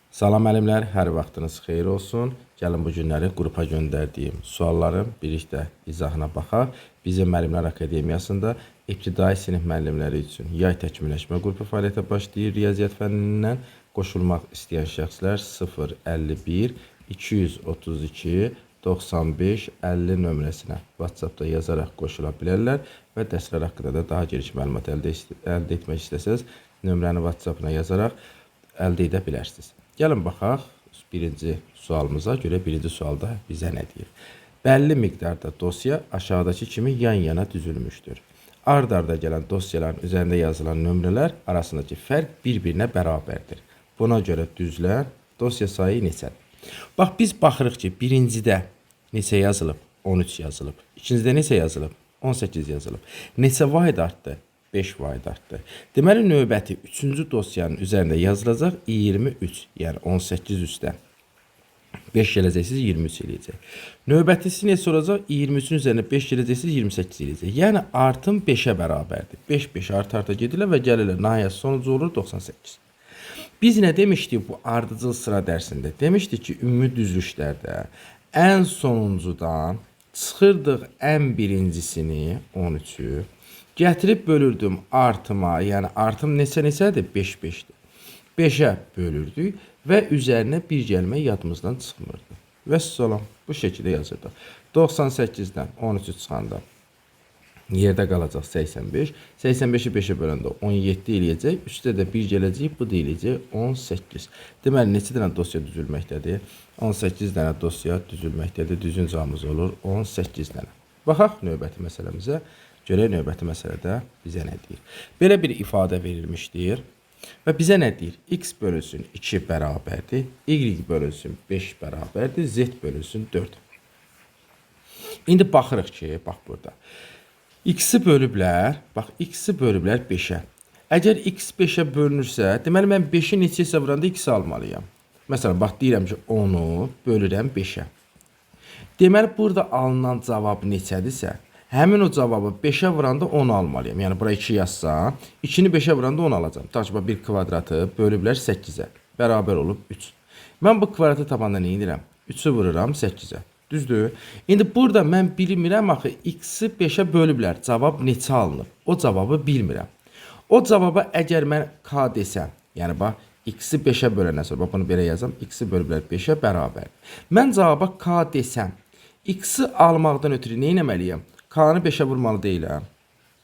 Salam müəllimlər, hər vaxtınız xeyir olsun. Gəlin bu günləri qrupa göndərdiyim sualların birlikdə izahına baxaq. Bizim Müəllimlər Akademiyasında ibtidai sinif müəllimləri üçün yay təkmilləşmə qrupu fəaliyyətə başlayır. Riyaziyyat fənnindən qoşulmaq istəyən şəxslər 051 232 95 50 nömrəsinə WhatsApp-da yazaraq qoşula bilərlər və dərslər haqqında da daha geniş məlumat əldə etmək istəsəz, nömrəni WhatsApp-na yazaraq əldə edə bilərsiniz. Gəlin baxaq birinci sualımıza görə birinci sualda bizə nə deyir? Bəlli miqdarda dosya aşağıdakı kimi yan-yana düzülmüşdür. Ard-arda gələn dosyaların üzərində yazılan nömrələr arasındakı fərq bir-birinə bərabərdir. Buna görə düzülən dosya sayı neçədir? Bax, biz baxırıq ki, birincidə neçə yazılıb? 13 yazılıb. İkincidə neçə yazılıb? 18 yazılıb. Neçə vahid artdı? 5 vahid artdı. Deməli, növbəti 3-cü dosyanın üzərində yazılacaq 23, yəni 18 üstdən. 5 gələcəksiniz, 23 eləyəcək. Növbətisi neçə olacaq? 23-ün üzərində 5 gələcəksiniz, 28 eləyəcək. Yəni, artım 5-ə bərabərdir. 5 arta gedirlər və gəlirlər. Nəhayət sonucu olur 98. Biz nə demişdik bu ardıcıl sıra dərsində? Demişdik ki, ümumi düzülüşlərdə ən sonuncudan çıxırdıq ən birincisini, 13-ü, gətirib bölürdüm artıma, yəni artım neçədir? 5-5'dir. 5'ə bölürdük və üzərinə bir gəlmə yadımızdan çıxmırdı. Və salam, bu şəkildə yazırdıq. 98-dən 13'ü çıxanda yerdə qalacaq 85. 85'i 5'ə böləndə 17 eləyəcək. Üstə də bir gələcək, bu da eləyəcək 18. Deməli, neçə dənə dosya düzülməkdədir? 18 dənə dosya düzülməkdədir. Düzün cavabımız olur 18 dənə. Baxaq növbəti məsələmizə. Görək növbəti məsələdə bizə nə deyir? Belə bir ifadə verilmişdir və bizə nə deyir? X bölünsün 2 bərabərdir, Y bölünsün 5 bərabərdir, Z bölünsün 4. İndi baxırıq ki, bax burada. X-i bölüblər, bax X-i bölüblər 5-ə. Əgər X 5-ə bölünürsə, deməli mən 5-i neçə hesab vuranda X almalıyam. Məsələn, bax deyirəm ki, 10-u bölürəm 5-ə. Deməli, burada alınan cavab neçədirsə, həmin o cavabı 5'ə vuranda 10 almalıyam. Yəni, bura 2 yazsam, 2'ni 5'ə vuranda 10 alacağım. Takibə bir kvadratı bölüblər 8'ə. Bərabər olub 3. Mən bu kvadratı tapanda nə edirəm? 3'ü vururam 8'ə. Düzdür? İndi burada mən bilmirəm, axı, X-i 5'ə bölüblər. Cavab neçə alınıb? O cavabı bilmirəm. O cavaba əgər mən K desəm, yəni, bax, X-i 5'ə bölənə sonra, bax, bunu belə yazam, X-i bölüblər 5'ə bərabər. Mən cavaba K desəm, X-i almaqdan ötürü nə etməliyəm? K-nı 5'ə vurmalı deyiləm.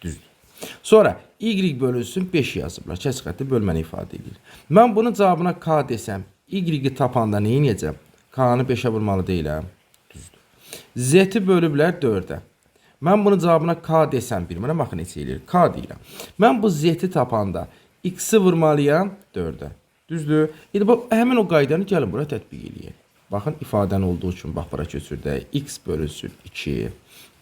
Düzdür. Sonra Y bölünsün 5 yazıblar. Kəsr xətti bölməni ifadə edir. Mən bunun cavabına K desəm, Y-i tapanda nə edəcəm? K-nı 5'ə vurmalı deyiləm. Düzdür. Z-i bölüblər 4'ə. Mən bunun cavabına K desəm, bilmirəm, baxın neçə eləyir. K deyirəm. Mən bu Z-i tapanda X-i vurmalıyam 4'ə. Düzdür. İndi bax, həmin o qaydanı gəlin bura tətbiq edəyək. Baxın, ifadən olduğu üçün, bax, bura köçürdək. X bölünsün 2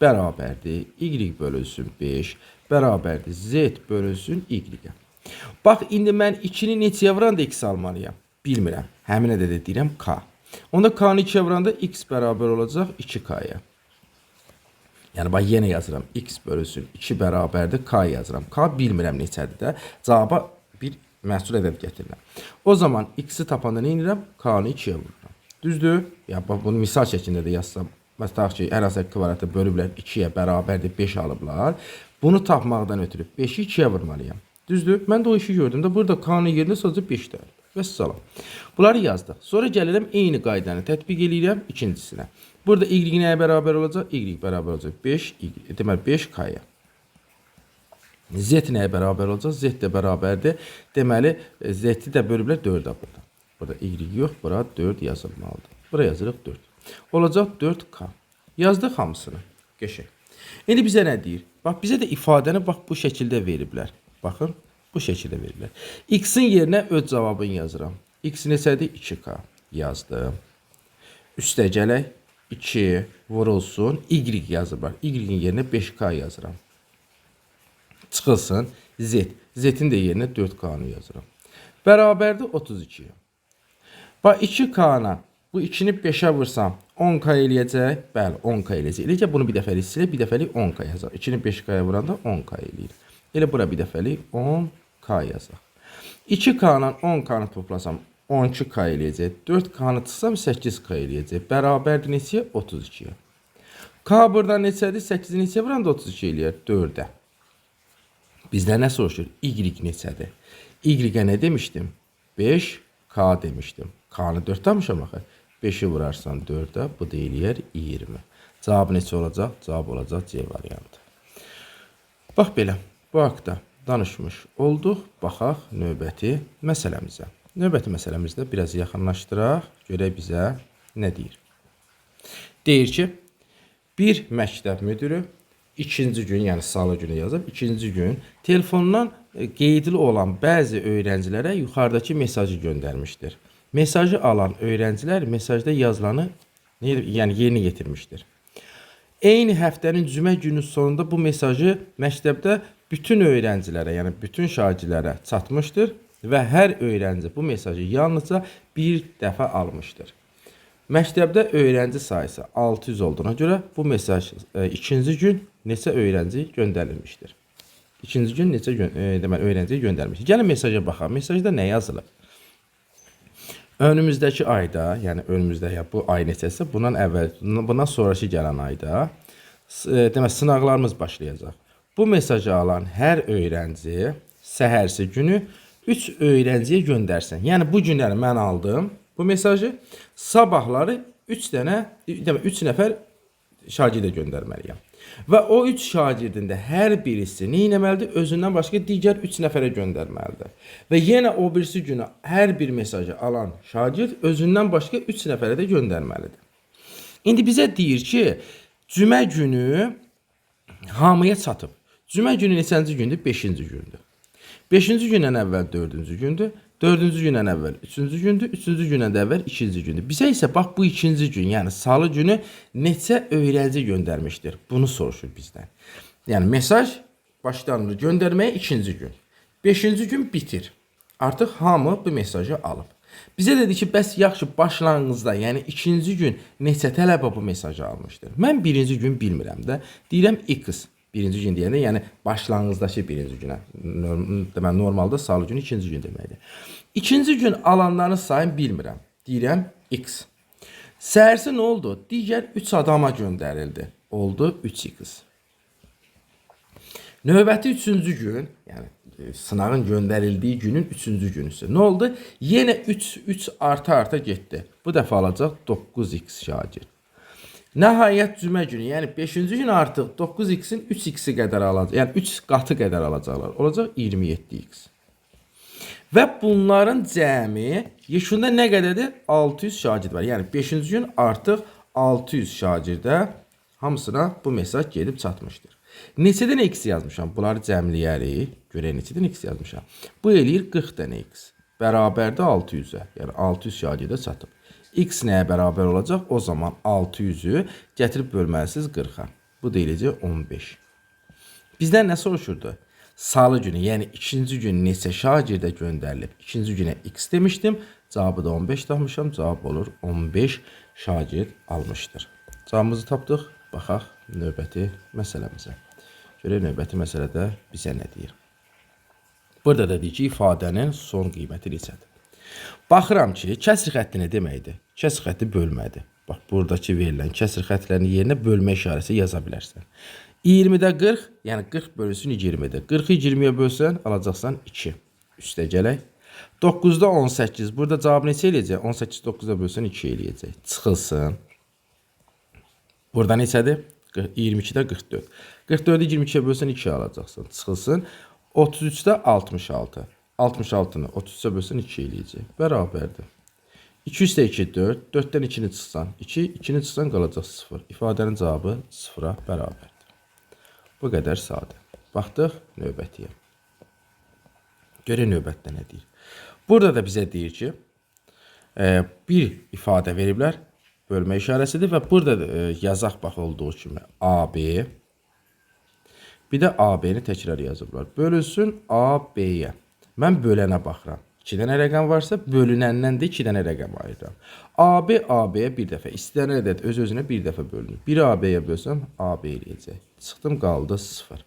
bərabərdir. Y bölünsün 5 bərabərdir. Z bölünsün Y-ə. Bax, indi mən 2'ni neçəyə vuranda X almalıyam? Bilmirəm. Həminə də deyirəm K. Onda K-nı 2'yə vuranda X bərabər olacaq 2K-ya. Yəni, bax, yenə yazıram. X bölünsün 2 bərabərdir. K yazıram. K bilmirəm neçədir də. Cavaba bir məhsul ədəd gətirirəm. O zaman X-i tapanda nə edirəm? K-nı 2'yə vururam. Düzdür? Ya, bax, bunu misal şəklində də yazsam. Məsələn ki, hər hansı kvadratı bölüblər 2'yə bərabərdir 5 alıblar. Bunu tapmaqdan ötürü 5'i 2'yə vurmalıyam. Düzdür? Mən də o işi gördüm də burada K-nın yerində sadəcə 5 dəyər. Və salam. Bunları yazdıq. Sonra gəlirəm eyni qaydanı tətbiq edirəm ikincisinə. Burada Y nəyə bərabər olacaq? Y bərabər olacaq 5, deməli 5K-ya. Z nəyə bərabər olacaq? Z də bərabərdir. Deməli Z-i də bölüblər 4'ə burada. Burada Y yox, bura 4 yazılmalıdır. Bura yazırıq 4. Olacaq 4K. Yazdıq hamısını. Qəşəng. İndi bizə nə deyir? Bax, bizə də ifadəni bax, bu şəkildə veriblər. Baxın, bu şəkildə veriblər. X-in yerinə öz cavabını yazıram. X neçədir? 2K yazdım. Üstə gələk. 2 vurulsun. Y yazıblar. Y-in yerinə 5K yazıram. Çıxılsın. Z. Z-in də yerinə 4K-nı yazıram. Bərabərdir 32'yə. Bax, 2K-na bu 2'ni 5'ə vursam 10K eləyəcək. Bəli, 10K eləyəcək. Eləcək bunu bir dəfəlik silə, bir dəfəlik 10K yazaq. 2'ni 5K-ya vuranda 10K eləyir. Elə bura bir dəfəlik 10K yazaq. 2K-la 10K-nı toplasam 12K eləyəcək. 4K-nı çıxsam 8K eləyəcək. Bərabərdir neçəyə? 32-yə. K burada neçədir? 8-i neçəyə vuran da 32 eləyər? 4-ə. Bizdə nə soruşur? Y neçədir? Y-ə nə demişdim? 5K demişdim. K-nı 4 almışam axı. 5-i vurarsan 4-ə, bu da eləyər 20. Cavab neçə olacaq? Cavab olacaq C variantı. Bax belə, bu haqda danışmış olduq. Baxaq növbəti məsələmizə. Növbəti məsələmizdə biraz yaxınlaşdıraq. Görək bizə nə deyir. Deyir ki, bir məktəb müdürü ikinci gün, yəni salı günü yazıb, ikinci gün telefondan qeydli olan bəzi öğrencilere yuxarıdakı mesajı göndərmişdir. Mesajı alan öğrenciler mesajda yazılanı yəni yerinə getirmişdir. Eyni həftənin cümə günü sonunda bu mesajı məktəbdə bütün öğrencilere, yəni bütün şagirdlərə çatmışdır və hər öğrenci bu mesajı yalnızca bir dəfə almışdır. Məktəbdə öğrenci sayısı 600 olduğuna görə bu mesaj ikinci gün neçə öğrenci göndərilmişdir? İkinci gün neçə deməli öğrenciyə göndərmişdir? Gəlin mesaja baxaq. Mesajda nə yazılıb? Önümüzdəki ayda, yəni önümüzdə ya bu ay neçəsə, bundan sonraki gələn ayda demək sınaqlarımız başlayacaq. Bu mesajı alan hər öğrenci səhərsi günü 3 öğrenciyə göndərsin. Yəni bu günləri mən aldım bu mesajı, sabahları 3 nəfər şagirdə göndərməliyəm. Və o 3 şagirdin də hər birisi nə etməlidir? Özündən başqa digər 3 nəfərə göndərməlidir. Və yenə o birisi günü hər bir mesajı alan şagird özündən başqa 3 nəfərə də göndərməlidir. İndi bizə deyir ki, cümə günü hamıya çatıb. Cümə günü neçənci gündür? 5-ci gündür. 5-ci gündən əvvəl 4-cü gündür. 4-cü gündən əvvəl 3-cü gündür. 3-cü gündən əvvəl 2-ci gündür. Bizə isə bax bu ikinci gün, yəni salı günü neçə öğrenci göndərmişdir? Bunu soruşur bizdən. Yəni mesaj başlanır göndərməyə ikinci gün. 5-ci gün bitir. Artıq hamı bu mesajı alıb. Bizə dedi ki, bəs yaxşı başlanğıcda, yəni ikinci gün neçə tələbə bu mesajı almışdır? Mən birinci gün bilmirəm də. Deyirəm X. Birinci gün deyəndə, yəni başlanğıcdakı birinci günə. Deməli, normalda salı günü ikinci gün deməkdir. İkinci gün alanların sayını bilmirəm. Deyirəm X. Səhərsi nə oldu? Digər 3 adama göndərildi. Oldu 3X. Növbəti 3-cü gün, yəni sınağın göndərildiyi günün 3-cü günüsü. Nə oldu? Yenə 3 arta getdi. Bu dəfə alacaq 9X şagird. Nəhayət cümə günü, yəni 5-ci gün artıq 9X-in 3X-i qədər alacaq. Yəni 3 qatı qədər alacaqlar. Olacaq 27X. Və bunların cəmi yekununda nə qədərdir? 600 şagird var. Yəni 5-ci gün artıq 600 şagirdə hamısına bu mesaj gedib çatmışdır. Neçədən X yazmışam? Bunları cəmləyərik. Görək neçədən X yazmışam. Bu eləyir 40 dənə X. Bərabərdə 600-ə. Yəni 600 şagirdə çatıb. X nəyə bərabər olacaq? O zaman 600-ü gətirib bölməlisiniz 40-a. Bu da eləcək 15. Bizdən nə soruşurdu? Salı günü, yəni ikinci gün neçə şagirdə göndərilib? İkinci günə X demişdim. Cavabı da 15 tapmışam. Cavab olur 15 şagird almışdır. Cavabımızı tapdıq. Baxaq növbəti məsələmizə. Görək növbəti məsələdə bizə nə deyir? Burada da deyir ki, ifadənin son qiyməti neçədir? Baxıram ki, kəsr xətti nə deməkdir? Kəsr xətti bölmədir. Bax, buradakı verilən kəsr xəttlərinin yerinə bölmə işarəsi yaza bilərsən. 20-də 40, yəni 40 bölünsün 20-də. 40-ı 20-yə bölsən, alacaqsan 2. Üstə gələk. 9-da 18. Burada cavab neçə eləyəcək? 18 9-da bölsən 2 eləyəcək. Çıxılsın. Burada neçədir? 22-də 44. 44-ü 22-yə bölsən 2 alacaqsan. Çıxılsın. 33-də 66. 66-nı 33-ə bölsən 2 eləyəcək. Bərabərdir. 2 üstə 2, 4. 4-dən 2-ni çıxsan 2. 2-ni çıxsan qalacaq 0. İfadənin cavabı 0-a bərabərdir. Bu qədər sadə. Baxdıq növbətiyə. Görək növbətdə nə deyir. Burada da bizə deyir ki, bir ifadə veriblər. Bölmə işarəsidir və burada yazaq bax olduğu kimi AB. Bir də AB-ni təkrar yazıblar. Bölünsün AB-yə. Mən bölənə baxıram. 2 dənə rəqəm varsa, bölünəndən də 2 dənə rəqəm ayırıram. AB AB-yə bir dəfə, istənilən ədəd öz-özünə bir dəfə bölünür. 1 AB-yə bölsəm, AB eləyəcək. Çıxdım, qaldı 0.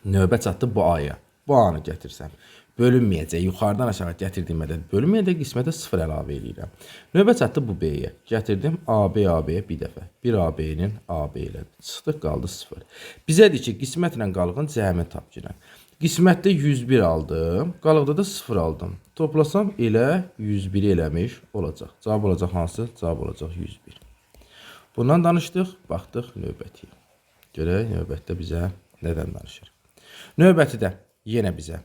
Növbə çatdı bu aya. Bu anı gətirsəm. Bölünməyəcək. Yuxarıdan aşağı gətirdiyim ədəd bölünməyəcək. Qismətə 0 əlavə edirəm. Növbə çatdı bu B-yə. Gətirdim AB AB-yə bir dəfə. 1 AB-nin AB ilə çıxdıq, qaldı 0. Bizədir ki, qismətlə qalığın cəmi tap girən. Qismətdə 101 aldım, qalıqda da 0 aldım. Toplasam elə 101 eləmiş olacaq. Cavab olacaq hansı? Cavab olacaq 101. Bundan danışdıq, baxdıq növbətiyə. Görək növbətdə bizə nədən danışır. Növbətidə yenə bizə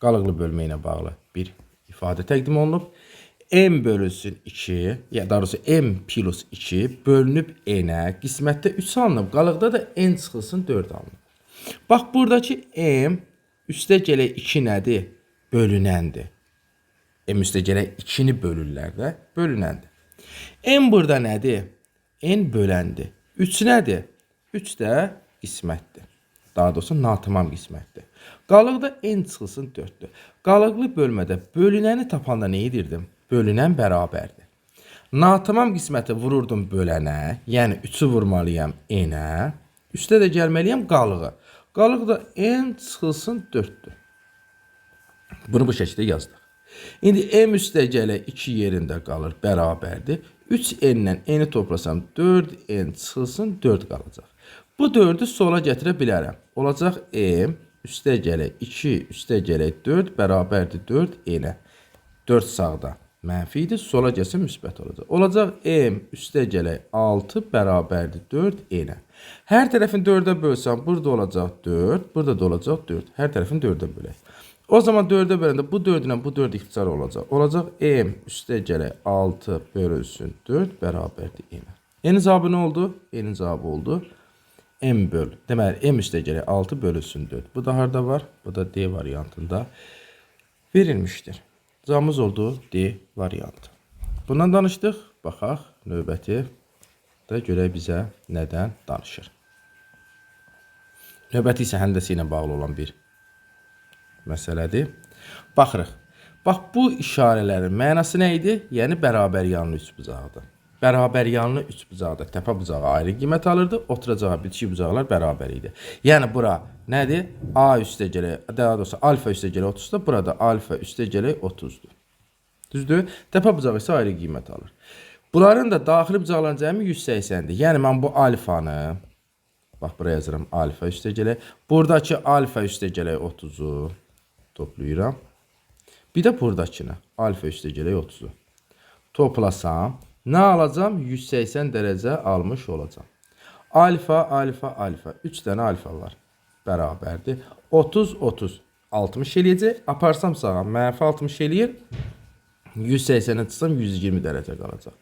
qalıqlı bölmə ilə bağlı bir ifadə təqdim olunub. M bölünsün 2, ya daha doğrusu M plus 2 bölünüb N-ə, qismətdə 3 alınıb, qalıqda da N çıxılsın 4 alınıb. Bax, buradakı M üstə gələk 2 nədir? Bölünəndir. M üstə gələk 2-ni bölürlər də, bölünəndir. N burada nədir? N böləndir. 3 nədir? 3 də qismətdir. Daha doğrusu natamam qismətdir. Qalıqda N çıxılsın 4'dür. Qalıqlı bölmədə bölünəni tapanda nə edirdim? Bölünən bərabərdir. Natamam qisməti vururdum bölənə, yəni 3'ü vurmalıyam N-ə. Üstə də gəlməliyəm qalığı. Qalıq da N çıxılsın 4'dür. Bunu bu şəkildə yazdıq. İndi M üstə gələ 2 yerində qalır, bərabərdir. 3N-lə N-i toplasam 4N çıxılsın 4 qalacaq. Bu 4'ü sola gətirə bilərəm. Olacaq M üstə gələ 2 üstə gələ 4 bərabərdir 4N-ə. 4 sağda mənfi idi, sola gəlsə müsbət olacaq. Olacaq M üstə gələ 6 bərabərdir 4N-ə. Hər tərəfin 4'ə bölsəm burada olacaq 4, burada da olacaq 4. Hər tərəfin 4'ə bölək. O zaman 4'ə böləndə bu 4 ilə bu 4 ixtisar olacaq. Olacaq M üstə gələ 6 bölünsün 4 bərabərdir N-ə. N'in cavabı nə oldu? N'in cavabı oldu M böl. Deməli, M üstə gələ 6 bölünsün 4. Bu da harada var? Bu da D variantında verilmişdir. Cavabımız oldu D variantı. Bundan danışdıq. Baxaq, növbəti də görək bizə nədən danışır. Növbəti isə həndəsi ilə bağlı olan bir məsələdir. Baxırıq. Bax, bu işarələrin mənası nə idi? Yəni, bərabər yanlı üç bucaqdır. Bərabər yanlı üç bucaqda təpə bucağı ayrı qiymət alırdı, oturacağı bitişik bucaqlar bərabər idi. Yəni, bura nədir? A üstə gələk, daha doğrusu alfa üstə gələk 30'da, burada alfa üstə gələk 30'dur. Düzdür? Təpə bucağı isə ayrı qiymət alır. Bunların da daxili bucaqların cəmi 180'dir. Yəni, mən bu alfanı, bax, buraya yazıram alfa üstə gələk, buradakı alfa üstə gələk 30'u toplayıram. Bir də buradakını alfa üstə gələk 30'u toplasam, nə alacam? 180 dərəcə almış olacam. Alfa, alfa, alfa. 3 dənə alfa var. Bərabərdir. 30, 30. 60 eləyəcək. Aparsam sağa. Mənfi 60 eləyir. 180'ə çıxsam 120 dərəcə qalacaq.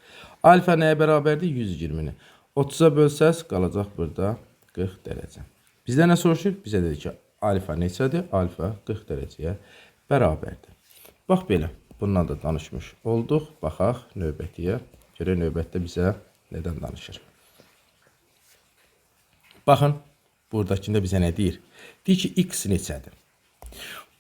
Alfa nəyə bərabərdir? 120'ni. 30'a bölsəz qalacaq burada 40 dərəcə. Bizdə nə soruşur? Bizə dedi ki, alfa neçədir? Alfa 40 dərəcəyə bərabərdir. Bax belə. Bundan da danışmış olduq. Baxaq növbətiyə. Görək növbətdə bizə nədən danışır. Baxın, buradakında bizə nə deyir? Deyir ki, x neçədir?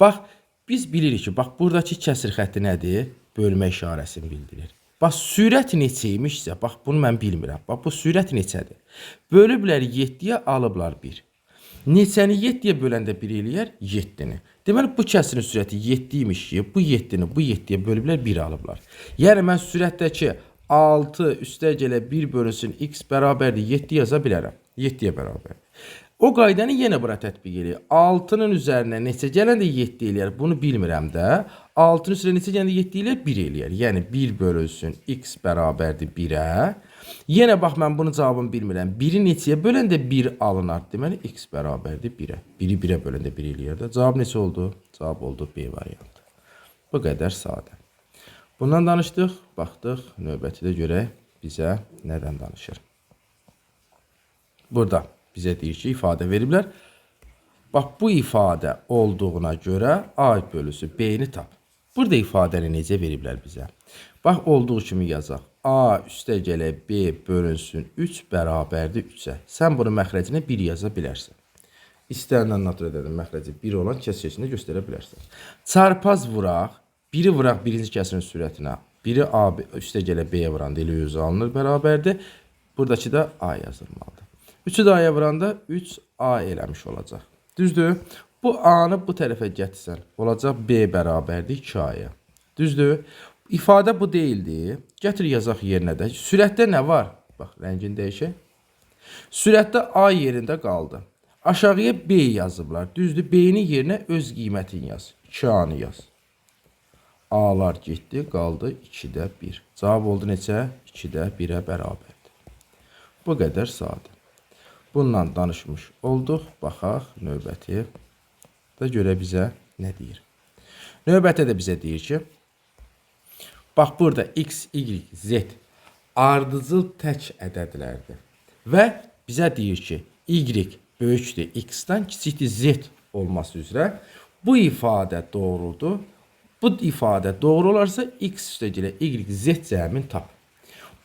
Bax, biz bilirik ki, bax, buradakı kəsir xətti nədir? Bölmə işarəsini bildirir. Bax, sürət neçəymişsə, bax, bunu mən bilmirəm. Bax, bu sürət neçədir? Bölüblər 7'yə, alıblar 1. Neçəni 7'yə böləndə 1 eləyər? 7'ni. Deməli, bu kəsirin sürəti 7 imiş ki, bu 7'ni bu 7'yə bölüblər 1 alıblar. Yəni, mən sürətdəki 6 üstə gələ 1 bölünsün x bərabərdir 7 yaza bilərəm. 7'yə bərabərdir. O qaydanı yenə bura tətbiq edir. 6'nın üzərinə neçə gələndə 7 eləyər? Bunu bilmirəm də. 6'nın üzərinə neçə gələndə 7 eləyər? 1 eləyər. Yəni 1 bölünsün x bərabərdir 1'ə. Yenə bax, mən bunun cavabını bilmirəm. 1'i neçəyə böləndə 1 alınar. Deməli, x bərabərdir 1'ə. 1'i 1'ə böləndə 1 eləyər də. Cavab neçə oldu? Cavab oldu B variantı. Bu qədər sadə. Bundan danışdıq, baxdıq, növbətidə görək bizə nədən danışır. Burada bizə deyir ki, ifadə veriblər. Bax, bu ifadə olduğuna görə A bölüsü B-ni tap. Burada ifadəni necə veriblər bizə? Bax, olduğu kimi yazaq. A üstə gələ B bölünsün 3 bərabərdir 3'ə. Sən bunu məxrəcinə 1 yaza bilərsən. İstənilən natur edədim məxrəci 1 olan kəsəcəsində göstərə bilərsən. Çarpaz vuraq. 1'i vuraq birinci kəsirin sürətinə. 1'i A üstə gələ B'yə vuranda elə 100 alınır, bərabərdir. Buradakı da A yazılmalıdır. 3'ü də A'ya vuranda 3A eləmiş olacaq. Düzdür? Bu A-nı bu tərəfə gətirsən, olacaq B bərabərdir 2A-ya. Düzdür? İfadə bu deyildi. Gətir yazaq yerinə də. Sürətdə nə var? Bax, rəngini dəyişək. Sürətdə A yerində qaldı. Aşağıya B yazıblar. Düzdür? B-nin yerinə öz qiymətini yaz. 2A-nı yaz. A-lar getdi, qaldı 2-də 1. Cavab oldu neçə? 2-də 1-ə bərabərdir. Bu qədər sadə. Bundan danışmış olduq. Baxaq növbəti də görə bizə nə deyir. Növbətə də bizə deyir ki, bax burada x, y, z ardıcıl tək ədədlərdir. Və bizə deyir ki, y böyükdür x-dən, kiçikdir z olması üzrə bu ifadə doğrudur. Bu ifadə doğru olarsa x üstəgələ y, z cəmin tap.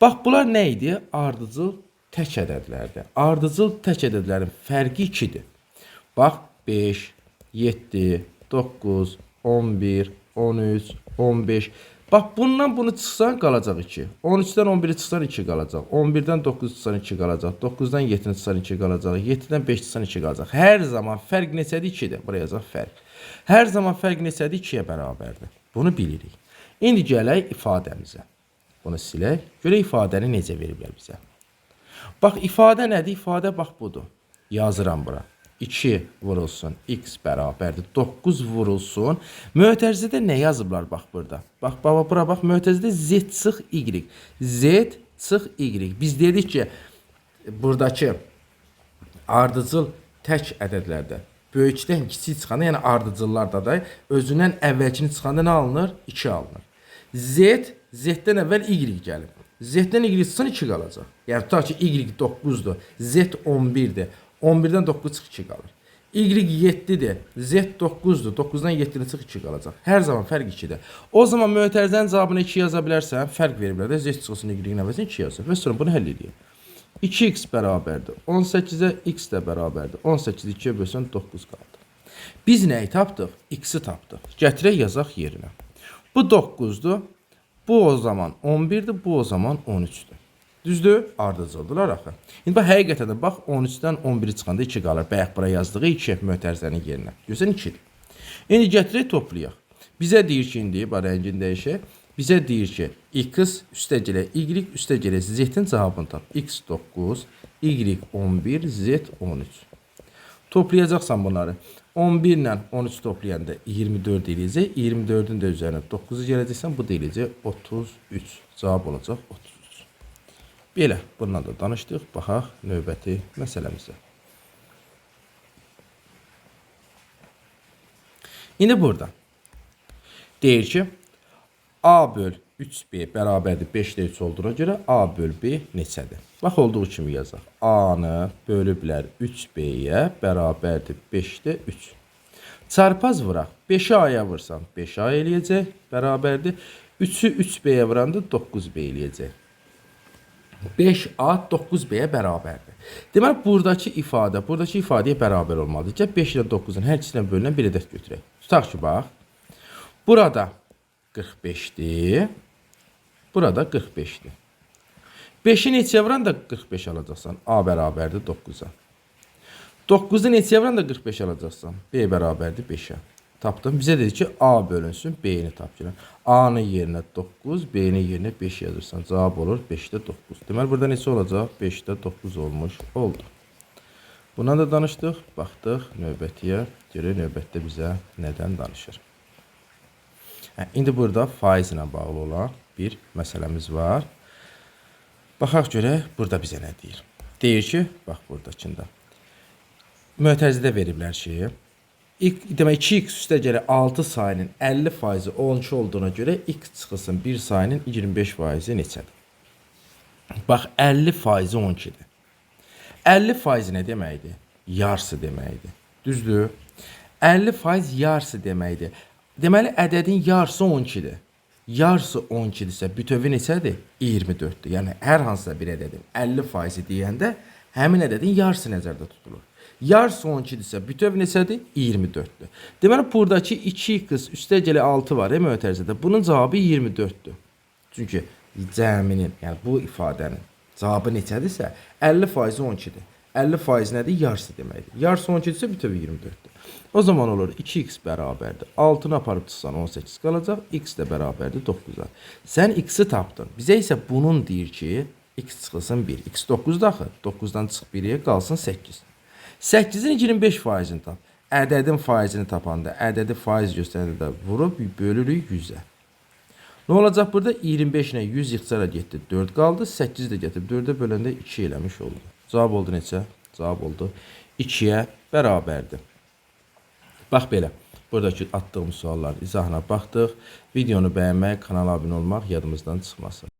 Bax, bunlar nə idi? Ardıcıl tək ədədlərdir. Ardıcıl tək ədədlərin fərqi 2-dir. Bax, 5, 7, 9, 11, 13, 15. Bax, bundan bunu çıxsan qalacaq 2. 13-dən 11-i çıxsan 2 qalacaq. 11-dən 9 çıxsan 2 qalacaq. 9-dan 7-ni çıxsan 2 qalacaq. 7-dən 5 çıxsan 2 qalacaq. Hər zaman fərq neçədir? 2-dir. Buraya yazaq fərq. Hər zaman fərq neçədir? 2-yə bərabərdir. Bunu bilirik. İndi gələk ifadəmizə. Bunu silək. Görək ifadəni necə veriblər bizə. Bax, ifadə nədir? İfadə bax budur. Yazıram bura. 2 vurulsun x bərabərdir. 9 vurulsun. Mötərizədə nə yazıblar bax burada? Bax, bura bax. Mötərizədə z çıx y. Z çıx y. Biz dedik ki, buradakı ardıcıl tək ədədlərdə böyükdən kiçik çıxanda, yəni ardıcıllarda da özündən əvvəlkini çıxanda nə alınır? 2 alınır. Z-dən əvvəl y gəlir. Z-dən y çıxsan 2 qalacaq. Yəni, tutaq ki, y 9-dur, Z 11-dir. 11-dən 9 çıx 2 qalır. Y 7-dir, Z 9-dur, 9-dan 7-ni çıx 2 qalacaq. Hər zaman fərq 2-dir. O zaman mötərizənin cavabını 2 yaza bilərsən, fərq veriblər də, Z çıxılsın Y-in əvəzinə 2 yazır. Və sonra bunu həll edeyim. 2x bərabərdir. 18-ə x də bərabərdir. 18-i 2-yə bölsən 9 qaldı. Biz nəyi tapdıq? X-i tapdıq. Gətirək yazaq yerinə. Bu 9-dur. Bu o zaman 11-dir. Bu o zaman 13-dür. Düzdür? Ardıcıldılar axı. İndi bax, həqiqətən də bax, 13-dən 11-i çıxanda 2 qalır. Bayaq bura yazdığı 2 mötərizənin yerinə. Görsən 2-dir. İndi gətirək toplayaq. Bizə deyir ki, indi, bax, rəngini dəyişək. Bizə deyir ki, x üstəgələ y üstəgələ z-in cavabını tap. x 9, y 11, z 13. Toplayacaqsan bunları. 11 ilə 13 toplayanda 24 eləyəcək. 24-ün də üzərinə 9-u gələcəksən. Bu da eləyəcək 33. Cavab olacaq 33. Belə, bundan da danışdıq. Baxaq növbəti məsələmizə. İndi burada deyir ki, A böl 3B bərabərdir 5-də 3 olduğuna görə A böl B neçədir? Bax, olduğu kimi yazaq. A-nı bölüblər 3B-yə bərabərdir 5-də 3. Çarpaz vuraq. 5-i A-ya vursan 5A eləyəcək, bərabərdir. 3-ü 3B-yə vuranda 9B eləyəcək. 5A 9B-yə bərabərdir. Deməli, buradakı ifadəyə bərabər olmalıdır. Gəl 5 ilə 9-un hər ikisindən bölünən bir ədəd götürək. Tutaq ki, bax. Burada 45'dir. Burada 45'dir. 5'i neçəyə vuran da 45 alacaqsan. A bərabərdir 9-a. 9'u neçəyə vuran da 45 alacaqsan. B bərabərdir 5'ə. Tapdım. Bizə dedi ki, A bölünsün, B-ni tap ki. A-nın yerinə 9, B-nin yerinə 5 yazırsan. Cavab olur 5'də 9. Deməli, burada neçə olacaq? 5'də 9 olmuş oldu. Buna da danışdıq. Baxdıq növbətiyə. Görək növbətdə bizə nədən danışır. İndi burada faiz ilə bağlı olan bir məsələmiz var. Baxaq görək, burada bizə nə deyir. Deyir ki, bax buradakında. Mötərizədə veriblər ki, demək 2x üstə gələ 6 sayının 50% 12 olduğuna görə x çıxılsın 1 sayının 25% neçədir? Bax, 50% 12-dir. 50% nə deməkdir? Yarısı deməkdir. Düzdür? 50% yarısı deməkdir. Deməli, ədədin yarısı 12-dir. Yarısı 12-dirsə, bütövi neçədir? 24-dür. Yəni, hər hansısa bir ədədin 50% deyəndə, həmin ədədin yarısı nəzərdə tutulur. Yarısı 12-dirsə, bütöv neçədir? 24-dür. Deməli, buradakı 2x üstə gələ 6 var, mötərizədə. Bunun cavabı 24-dür. Çünki cəminin, yəni bu ifadənin cavabı neçədirsə, 50% 12-dir. 50% nədir? Yarısı deməkdir. Yarısı 12-dirsə bütöv 24-dür. O zaman olur 2x bərabərdir. 6-nı aparıb çıxsan 18 qalacaq. X də bərabərdir 9-a. Sən x-i tapdın. Bizə isə bunun deyir ki, x çıxılsın 1. X 9-dur axı. 9-dan çıx 1-yə qalsın 8. 8-in 25%-ni tap. Ədədin faizini tapanda, ədədi faiz göstərəndə vurub bölürük 100-ə. Nə olacaq burada? 25 ilə 100 ixtisara getdi. 4 qaldı. 8 də gətirib 4-ə böləndə 2 eləmiş oldu. Cavab oldu neçə? Cavab oldu 2-yə bərabərdir. Bax belə. Buradakı attığım sualların izahına baxdıq. Videonu bəyənmək, kanala abunə olmaq yadımızdan çıxmasın.